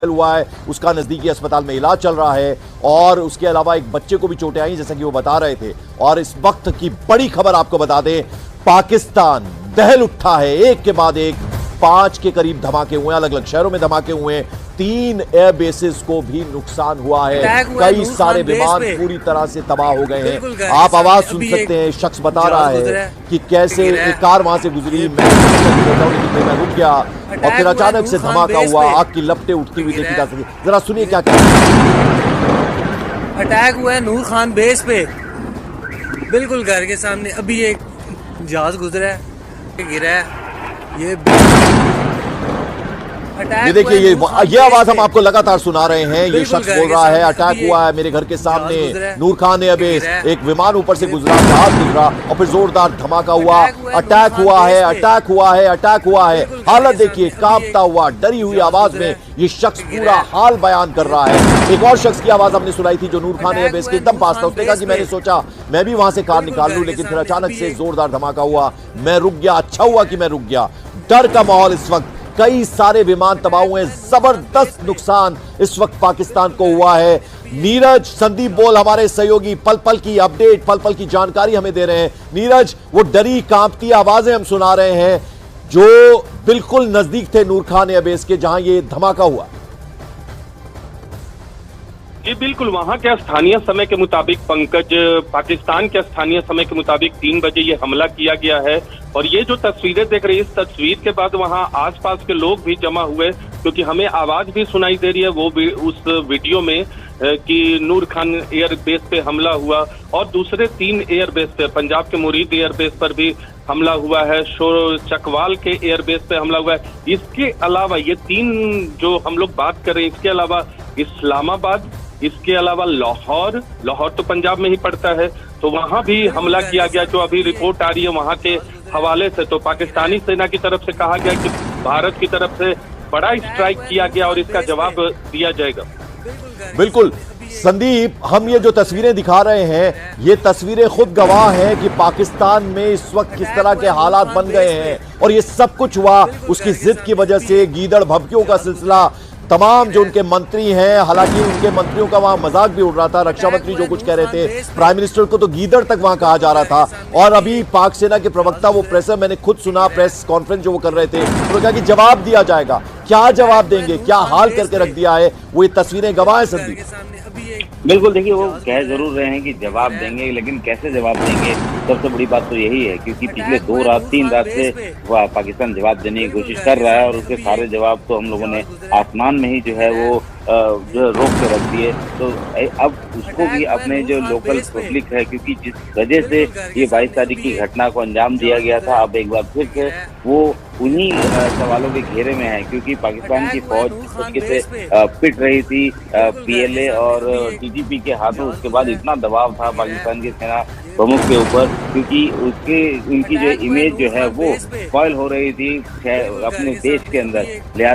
हुआ है, उसका नजदीकी अस्पताल में इलाज चल रहा है और उसके अलावा एक बच्चे को भी चोटें आई जैसा कि वो बता रहे थे। और इस वक्त की बड़ी खबर आपको बता दें, पाकिस्तान दहल उठा है, एक के बाद एक 5 के करीब धमाके हुए, अलग अलग शहरों में धमाके हुए। 3 एयर बेसेस को भी नुकसान हुआ है, कई सारे विमान पूरी तरह से तबाह हो गए हैं। आप आवाज सुन सकते हैं, शख्स बता रहा है कि कैसे एक कार वहां से गुजरी, मैं रुक गया और फिर अचानक से धमाका हुआ, आग की लपटें उठती हुई देखी जा सकी। जरा सुनिए क्या क्या अटैक हुआ है नूर खान बेस पे, बिल्कुल घर के सामने। अभी एक जहाज गुजरा है, गिरा है। ये देखिए, ये आवाज हम आपको लगातार सुना रहे हैं। ये शख्स बोल रहा है अटैक हुआ है मेरे घर के सामने, नूर खान एयरबेस, एक विमान ऊपर से गुजरा, जहाज गुजरा और फिर जोरदार धमाका हुआ, अटैक हुआ है, अटैक हुआ है, अटैक हुआ है। हालत देखिए, कांपता हुआ डरी हुई आवाज में ये शख्स पूरा हाल बयान कर रहा है। एक और शख्स की आवाज हमने सुनाई थी जो नूर खान एयरबेस के एकदम पास था। उसने कहा कि मैंने सोचा मैं भी वहां से कार निकाल लूं, लेकिन फिर अचानक से जोरदार धमाका हुआ, मैं रुक गया। अच्छा हुआ कि मैं रुक गया। डर का माहौल इस वक्त, कई सारे विमान तबाह हुए, जबरदस्त नुकसान इस वक्त पाकिस्तान को हुआ है। नीरज संदीप बोल हमारे सहयोगी पल पल की अपडेट, पल पल की जानकारी हमें दे रहे हैं। नीरज, वो डरी कांपती आवाजें हम सुना रहे हैं जो बिल्कुल नजदीक थे नूर खान एयरबेस के, जहां ये धमाका हुआ। जी बिल्कुल, वहां के स्थानीय समय के मुताबिक पंकज, पाकिस्तान के स्थानीय समय के मुताबिक 3 बजे ये हमला किया गया है। और ये जो तस्वीरें देख रही है, इस तस्वीर के बाद वहां आसपास के लोग भी जमा हुए, क्योंकि हमें आवाज भी सुनाई दे रही है वो भी उस वीडियो में कि नूर खान एयरबेस पे हमला हुआ और दूसरे 3 एयरबेस पे, पंजाब के मुरीद एयरबेस पर भी हमला हुआ है, चकवाल के एयरबेस पे हमला हुआ है। इसके अलावा ये 3 जो हम लोग बात कर रहे हैं, इसके अलावा इस्लामाबाद, इसके अलावा लाहौर तो पंजाब में ही पड़ता है, तो वहां भी हमला किया गया, जो अभी रिपोर्ट आ रही है वहां के हवाले से। तो पाकिस्तानी सेना की तरफ से कहा गया कि भारत की तरफ से बड़ा स्ट्राइक किया गया और इसका जवाब दिया जाएगा। बिल्कुल संदीप, हम ये जो तस्वीरें दिखा रहे हैं, ये तस्वीरें खुद गवाह हैं कि पाकिस्तान में इस वक्त किस तरह के हालात बन गए हैं। और ये सब कुछ हुआ उसकी जिद की वजह से, गीदड़ भभकियों का सिलसिला। तमाम जो उनके मंत्री हैं, हालांकि उनके मंत्रियों का वहां मजाक भी उड़ रहा था, रक्षा मंत्री जो कुछ कह रहे थे, प्राइम मिनिस्टर को तो गीदड़ तक वहां कहा जा रहा था। और अभी पाक सेना के प्रवक्ता, वो प्रेसर, मैंने खुद सुना प्रेस कॉन्फ्रेंस जो वो कर रहे थे, उन्होंने कहा कि जवाब दिया जाएगा। क्या जवाब देंगे, क्या हाल करके रख दिया है, वो ये तस्वीरें गवाह है संदीप। बिल्कुल, देखिए वो कह जरूर रहे हैं कि जवाब देंगे, लेकिन कैसे जवाब देंगे, सबसे बड़ी बात तो यही है, क्योंकि पिछले 3 रात से पाकिस्तान जवाब देने की कोशिश कर रहा है और उसके सारे जवाब तो हम लोगों ने आसमान में ही जो है वो जो रोक के रख दिए। तो अब उसको भी अपने जो लोकल पब्लिक है, क्योंकि जिस वजह से ये 22 तारीख की घटना को अंजाम दिया गया था, अब एक बार फिर से वो उन्हीं सवालों के घेरे में है, क्योंकि पाकिस्तान की फौज जिस तरीके से पिट रही थी PLA और TTP के हाथों, उसके बाद इतना दबाव था पाकिस्तान की सेना प्रमुख के ऊपर, क्योंकि उनकी जो इमेज जो है वो स्पॉइल हो रही थी अपने देश के अंदर। लिहाजा